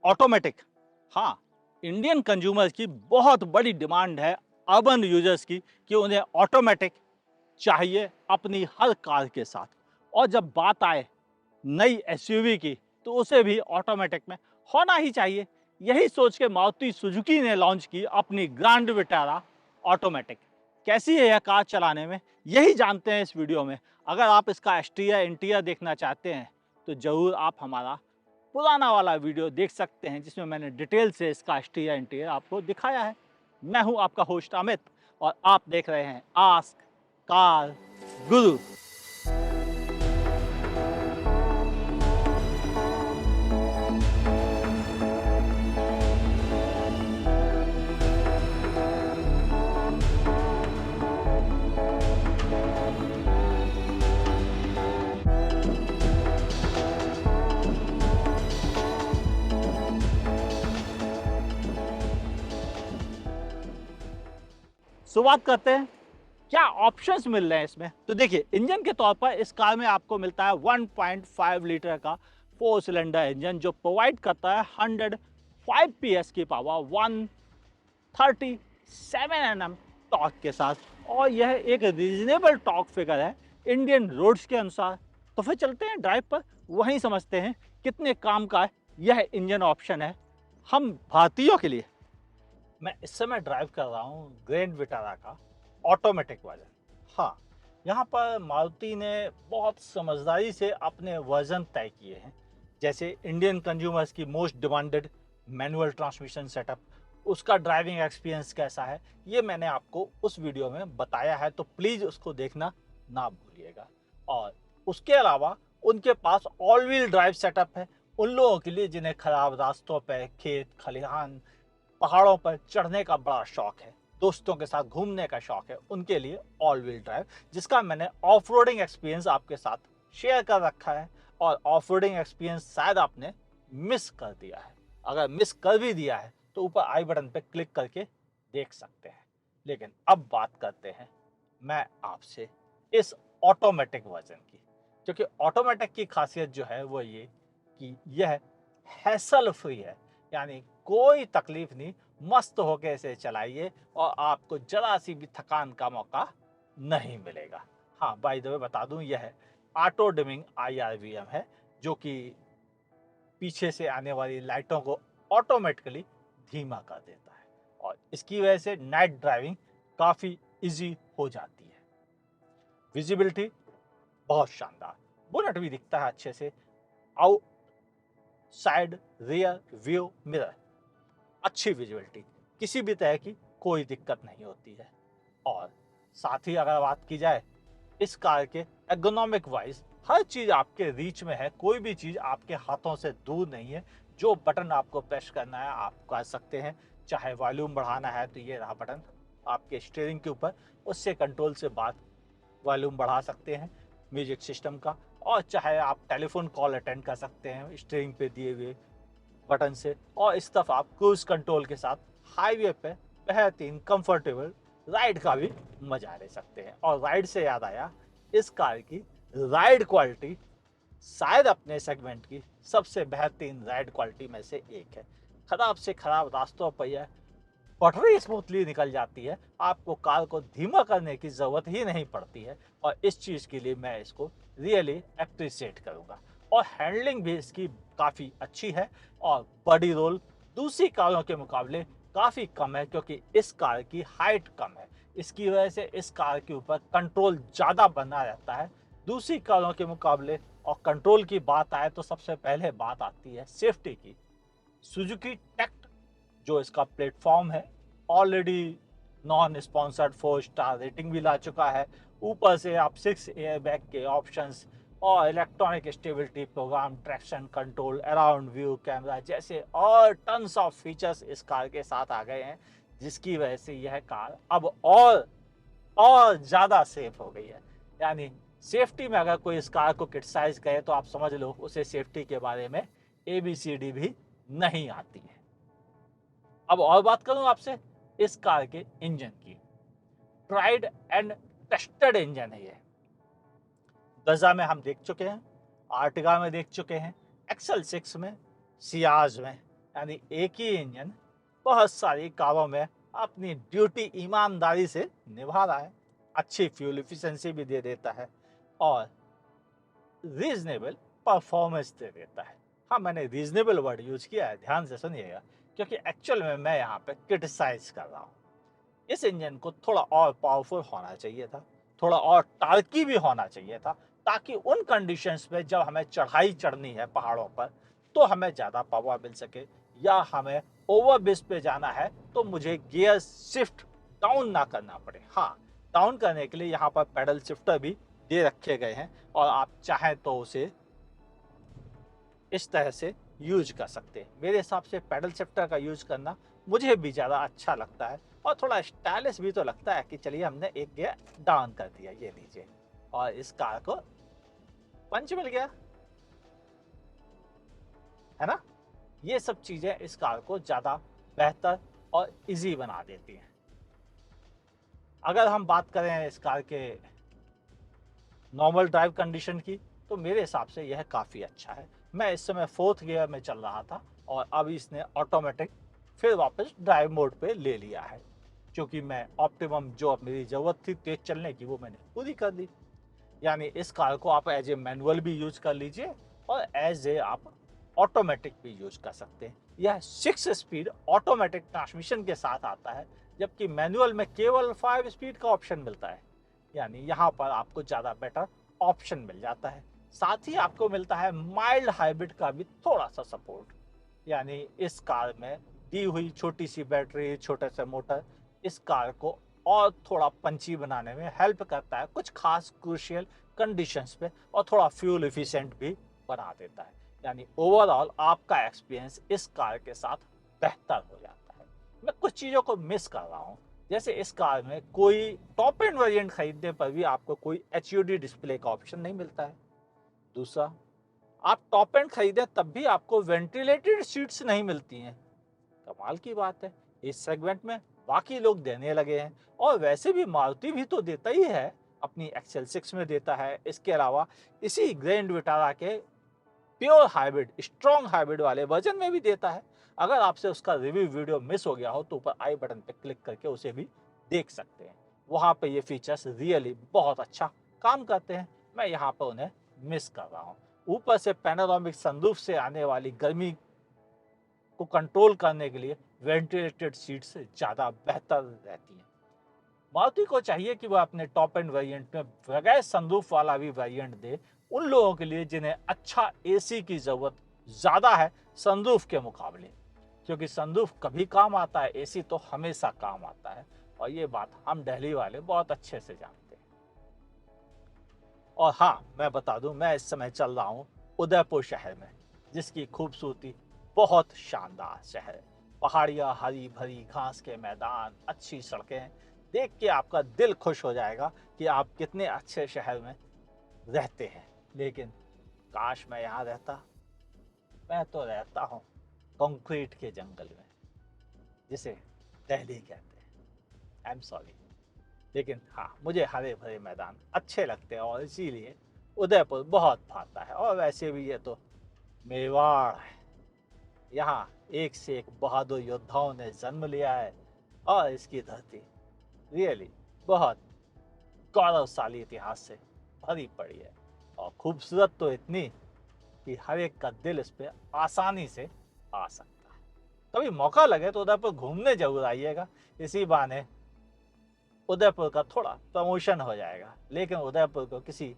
Automatic. हाँ, Indian consumers की बहुत बड़ी डिमांड है अर्बन यूजर्स की कि उन्हें ऑटोमेटिक चाहिए अपनी हर कार के साथ। और जब बात आए नई एसयूवी की तो उसे भी ऑटोमेटिक में होना ही चाहिए। यही सोच के मारुति सुजुकी ने लॉन्च की अपनी ग्रैंड विटारा ऑटोमेटिक। कैसी है यह कार चलाने में, यही जानते हैं इस वीडियो में। अगर आप इसका एक्सटीरियर इंटीरियर देखना चाहते हैं तो ज़रूर आप हमारा पुराना वाला वीडियो देख सकते हैं जिसमें मैंने डिटेल से इसका एक्सटीरियर इंटीरियर आपको दिखाया है। मैं हूं आपका होस्ट अमित और आप देख रहे हैं आस्क कार गुरु। शुरुआत करते हैं, क्या ऑप्शंस मिल रहे हैं इसमें। तो देखिए, इंजन के तौर पर इस कार में आपको मिलता है 1.5 लीटर का 4 सिलेंडर इंजन जो प्रोवाइड करता है 105 पीएस की पावर 137 एनएम टॉर्क के साथ। और यह एक रीजनेबल टॉर्क फिगर है इंडियन रोड्स के अनुसार। तो फिर चलते हैं ड्राइव पर, वहीं समझते हैं कितने काम का यह इंजन ऑप्शन है हम भारतीयों के लिए। मैं इस समय ड्राइव कर रहा हूँ ग्रैंड विटारा का ऑटोमेटिक वर्जन। हाँ, यहाँ पर मारुति ने बहुत समझदारी से अपने वर्जन तय किए हैं। जैसे इंडियन कंज्यूमर्स की most demanded manual transmission setup, उसका ड्राइविंग एक्सपीरियंस कैसा है ये मैंने आपको उस वीडियो में बताया है, तो प्लीज़ उसको देखना ना भूलिएगा। और उसके अलावा उनके पास ऑल व्हील ड्राइव सेटअप है उन लोगों के लिए जिन्हें खराब रास्तों पर, खेत खलिहान, पहाड़ों पर चढ़ने का बड़ा शौक है, दोस्तों के साथ घूमने का शौक है, उनके लिए ऑल व्हील ड्राइव, जिसका मैंने ऑफ रोडिंग एक्सपीरियंस आपके साथ शेयर कर रखा है। और ऑफ रोडिंग एक्सपीरियंस शायद आपने मिस कर दिया है। अगर मिस कर भी दिया है तो ऊपर आई बटन पर क्लिक करके देख सकते हैं। लेकिन अब बात करते हैं मैं आपसे इस ऑटोमेटिक वर्जन की, क्योंकि ऑटोमेटिक की खासियत जो है वो ये कि यह हैसल फ्री है। यानी कोई तकलीफ नहीं, मस्त होके इसे चलाइए और आपको जरा सी भी थकान का मौका नहीं मिलेगा। हाँ, बाय द वे बता दूं, यह ऑटो डिमिंग IRVM है जो कि पीछे से आने वाली लाइटों को ऑटोमेटिकली धीमा कर देता है और इसकी वजह से नाइट ड्राइविंग काफ़ी इजी हो जाती है। विजिबिलिटी बहुत शानदार, बोनट भी दिखता है अच्छे से, out side rear view mirror, अच्छी विजुअलिटी, किसी भी तरह की कोई दिक्कत नहीं होती है। और साथ ही अगर बात की जाए इस कार के एर्गोनॉमिक वाइज, हर चीज़ आपके रीच में है, कोई भी चीज़ आपके हाथों से दूर नहीं है। जो बटन आपको प्रेस करना है आप कर सकते हैं। चाहे वॉल्यूम बढ़ाना है तो ये रहा बटन आपके स्टीयरिंग के ऊपर, उससे कंट्रोल से बात वॉल्यूम बढ़ा सकते हैं म्यूजिक सिस्टम का। और चाहे आप टेलीफोन कॉल अटेंड कर सकते हैं स्टीयरिंग पे दिए हुए बटन से। और इस तरफ आप क्रूज कंट्रोल के साथ हाईवे पे बेहतरीन कंफर्टेबल राइड का भी मजा ले सकते हैं। और राइड से याद आया, इस कार की राइड क्वालिटी शायद अपने सेगमेंट की सबसे बेहतरीन राइड क्वालिटी में से एक है। खराब से खराब रास्तों पर यह पटरी स्मूथली निकल जाती है, आपको कार को धीमा करने की ज़रूरत ही नहीं पड़ती है। और इस चीज़ के लिए मैं इसको रियली अप्रिशिएट करूँगा। और हैंडलिंग भी इसकी काफ़ी अच्छी है और बॉडी रोल दूसरी कारों के मुकाबले काफ़ी कम है, क्योंकि इस कार की हाइट कम है। इसकी वजह से इस कार के ऊपर कंट्रोल ज़्यादा बना रहता है दूसरी कारों के मुकाबले। और कंट्रोल की बात आए तो सबसे पहले बात आती है सेफ्टी की। सुजुकी टेक्ट जो इसका प्लेटफॉर्म है already non sponsored 4 star rating भी ला चुका है। ऊपर से आप 6 एयरबैग के ऑप्शंस और electronic stability program, traction control, around view camera जैसे और टन्स ऑफ फीचर्स इस कार के साथ आ गए हैं, जिसकी वजह से यह कार अब और ज़्यादा सेफ हो गई है। यानी सेफ्टी में अगर कोई इस कार को क्रिटिसाइज करे तो आप समझ लो उसे सेफ्टी के बारे में ABCD भी नहीं आती है। अब और बात करूं आपसे इस कार के इंजन की। ट्राइड एंड टेस्टेड इंजन है ये। ब्रेजा में हम देख चुके हैं, आर्टिगा में देख चुके हैं, XL6 में, सियाज में, यानी एक ही इंजन बहुत सारी कारों में अपनी ड्यूटी ईमानदारी से निभा रहा है, अच्छी फ्यूल एफिशिएंसी भी दे देता है और रीजनेबल परफॉर्मेंस दे देता है। हाँ, मैंने रीजनेबल वर्ड यूज किया है, ध्यान से सुनिएगा, क्योंकि एक्चुअल में मैं यहाँ पे क्रिटिसाइज कर रहा हूँ। इस इंजन को थोड़ा और पावरफुल होना चाहिए था, थोड़ा और टार्की भी होना चाहिए था, ताकि उन कंडीशंस में जब हमें चढ़ाई चढ़नी है पहाड़ों पर तो हमें ज़्यादा पावर मिल सके, या हमें ओवर ब्रिज पे जाना है तो मुझे गियर शिफ्ट डाउन ना करना पड़े। हाँ, डाउन करने के लिए यहाँ पर पेडल शिफ्टर भी दे रखे गए हैं और आप चाहें तो उसे इस तरह से यूज कर सकते हैं। मेरे हिसाब से पैडल शिफ्टर का यूज करना मुझे भी ज़्यादा अच्छा लगता है और थोड़ा स्टाइलिश भी तो लगता है कि चलिए हमने एक गियर डाउन कर दिया, ये लीजिए, और इस कार को पंच मिल गया, है ना। ये सब चीज़ें इस कार को ज़्यादा बेहतर और इजी बना देती हैं। अगर हम बात करें इस कार के नॉर्मल ड्राइव कंडीशन की, तो मेरे हिसाब से यह काफ़ी अच्छा है। मैं इस समय 4th गियर में चल रहा था और अब इसने ऑटोमेटिक फिर वापस ड्राइव मोड पे ले लिया है, क्योंकि मैं ऑप्टिमम जो अब मेरी ज़रूरत थी तेज चलने की वो मैंने पूरी कर दी। यानी इस कार को आप एज ए मैनुअल भी यूज कर लीजिए और एज ए आप ऑटोमेटिक भी यूज कर सकते हैं। यह 6 स्पीड ऑटोमेटिक ट्रांसमिशन के साथ आता है, जबकि मैनुअल में केवल 5 स्पीड का ऑप्शन मिलता है। यानी यहाँ पर आपको ज़्यादा बेटर ऑप्शन मिल जाता है। साथ ही आपको मिलता है माइल्ड हाइब्रिड का भी थोड़ा सा सपोर्ट। यानी इस कार में दी हुई छोटी सी बैटरी, छोटे से मोटर इस कार को और थोड़ा पंची बनाने में हेल्प करता है कुछ खास क्रूशियल कंडीशंस पे, और थोड़ा फ्यूल एफिशिएंट भी बना देता है। यानी ओवरऑल आपका एक्सपीरियंस इस कार के साथ बेहतर हो जाता है। मैं कुछ चीज़ों को मिस कर रहा हूँ, जैसे इस कार में कोई टॉप एंड वेरिएंट खरीदने पर भी आपको कोई एचयूडी डिस्प्ले का ऑप्शन नहीं मिलता है। दूसरा, आप टॉप एंड खरीदें तब भी आपको वेंटिलेटेड सीट्स नहीं मिलती हैं। कमाल की बात है, इस सेगमेंट में बाकी लोग देने लगे हैं, और वैसे भी मारुति भी तो देता ही है, अपनी एक्सेल 6 में देता है। इसके अलावा इसी ग्रैंड विटारा के प्योर हाइब्रिड, स्ट्रॉन्ग हाइब्रिड वाले वर्जन में भी देता है। अगर आपसे उसका रिव्यू वीडियो मिस हो गया हो तो ऊपर आई बटन पर क्लिक करके उसे भी देख सकते हैं। वहाँ पे ये फीचर्स रियली बहुत अच्छा काम करते हैं, मैं यहाँ पर उन्हें मिस कर रहा हूँ। ऊपर से पैनोरामिक सनरूफ से आने वाली गर्मी को कंट्रोल करने के लिए वेंटिलेटेड सीट्स ज़्यादा बेहतर रहती हैं। मारुति को चाहिए कि वह अपने टॉप एंड वेरिएंट में बगैर सनरूफ वाला भी वेरिएंट दे उन लोगों के लिए जिन्हें अच्छा एसी की ज़रूरत ज़्यादा है सनरूफ के मुकाबले, क्योंकि सनरूफ कभी काम आता है, एसी तो हमेशा काम आता है, और ये बात हम दिल्ली वाले बहुत अच्छे से जानते हैं। और हाँ, मैं बता दूं, मैं इस समय चल रहा हूँ उदयपुर शहर में, जिसकी खूबसूरती बहुत शानदार शहर है। पहाड़ियाँ, हरी भरी घास के मैदान, अच्छी सड़कें, देख के आपका दिल खुश हो जाएगा कि आप कितने अच्छे शहर में रहते हैं। लेकिन काश मैं यहाँ रहता। मैं तो रहता हूँ कंक्रीट के जंगल में, जिसे दिल्ली कहते हैं। आई एम सॉरी, लेकिन हाँ, मुझे हरे भरे मैदान अच्छे लगते हैं और इसीलिए उदयपुर बहुत भाता है। और वैसे भी ये तो मेवाड़ है, यहाँ एक से एक बहादुर योद्धाओं ने जन्म लिया है, और इसकी धरती रियली बहुत गौरवशाली इतिहास से भरी पड़ी है, और खूबसूरत तो इतनी कि हर एक का दिल इस पे आसानी से आ सकता है। कभी मौका लगे तो उदयपुर घूमने जरूर आइएगा, इसी बहाने उदयपुर का थोड़ा प्रमोशन हो जाएगा। लेकिन उदयपुर को किसी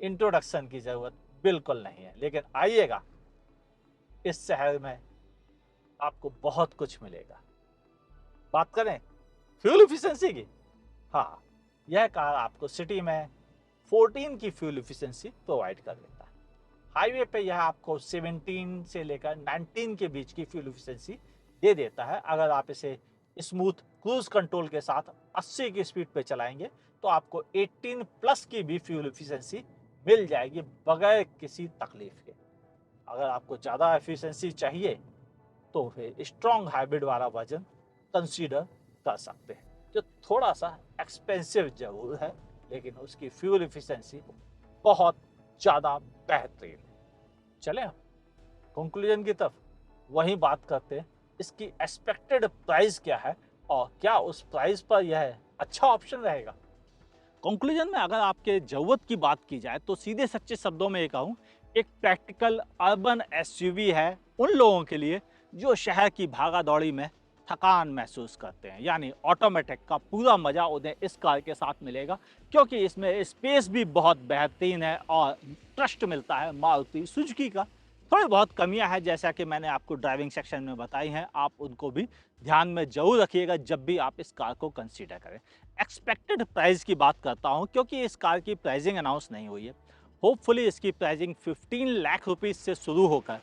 इंट्रोडक्शन की ज़रूरत बिल्कुल नहीं है, लेकिन आइएगा, इस शहर में आपको बहुत कुछ मिलेगा। बात करें फ्यूल एफिशिएंसी की, हाँ, यह कार आपको सिटी में 14 की फ्यूल एफिशिएंसी प्रोवाइड कर देता है। हाईवे पे यह आपको 17 से लेकर 19 के बीच की फ्यूल एफिशिएंसी दे देता है। अगर आप इसे स्मूथ क्रूज कंट्रोल के साथ 80 की स्पीड पे चलाएंगे तो आपको 18 प्लस की भी फ्यूल एफिशिएंसी मिल जाएगी बगैर किसी तकलीफ के। अगर आपको ज़्यादा एफिशिएंसी चाहिए तो फिर स्ट्रॉन्ग हाइब्रिड वाला वर्जन कंसीडर कर सकते हैं, जो थोड़ा सा एक्सपेंसिव जरूर है, लेकिन उसकी फ्यूल एफिशिएंसी बहुत ज़्यादा बेहतरीन है। चलें कंक्लूजन की तरफ। वहीं बात करते हैं इसकी एक्सपेक्टेड प्राइस क्या है और क्या उस प्राइस पर यह अच्छा ऑप्शन रहेगा। कंक्लूजन में अगर आपके ज़रूरत की बात की जाए तो सीधे सच्चे शब्दों में ये कहूँ, एक प्रैक्टिकल अर्बन एसयूवी है उन लोगों के लिए जो शहर की भागा दौड़ी में थकान महसूस करते हैं। यानी ऑटोमेटिक का पूरा मज़ा उन्हें इस कार के साथ मिलेगा, क्योंकि इसमें स्पेस भी बहुत बेहतरीन है और ट्रस्ट मिलता है मारुति सुजुकी का। थोड़ी बहुत कमियां हैं जैसा कि मैंने आपको ड्राइविंग सेक्शन में बताई हैं, आप उनको भी ध्यान में जरूर रखिएगा जब भी आप इस कार को कंसीडर करें। एक्सपेक्टेड प्राइस की बात करता हूं क्योंकि इस कार की प्राइसिंग अनाउंस नहीं हुई है। होपफुली इसकी प्राइसिंग 15 लाख रुपीज से शुरू होकर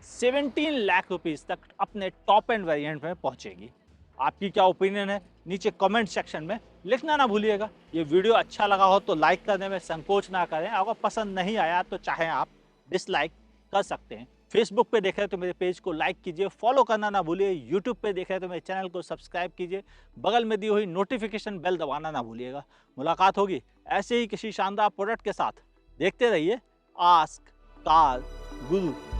17 लाख रुपीज तक अपने टॉप एंड वेरिएंट में पहुंचेगी। आपकी क्या ओपिनियन है नीचे कमेंट सेक्शन में लिखना ना भूलिएगा। ये वीडियो अच्छा लगा हो तो लाइक करने में संकोच ना करें, अगर पसंद नहीं आया तो चाहे आप डिसलाइक कर सकते हैं। फेसबुक पे देख रहे हैं तो मेरे पेज को लाइक कीजिए, फॉलो करना ना भूलिए। यूट्यूब पे देख रहे हैं तो मेरे चैनल को सब्सक्राइब कीजिए, बगल में दी हुई नोटिफिकेशन बेल दबाना ना भूलिएगा। मुलाकात होगी ऐसे ही किसी शानदार प्रोडक्ट के साथ। देखते रहिए आस्क कार गुरु।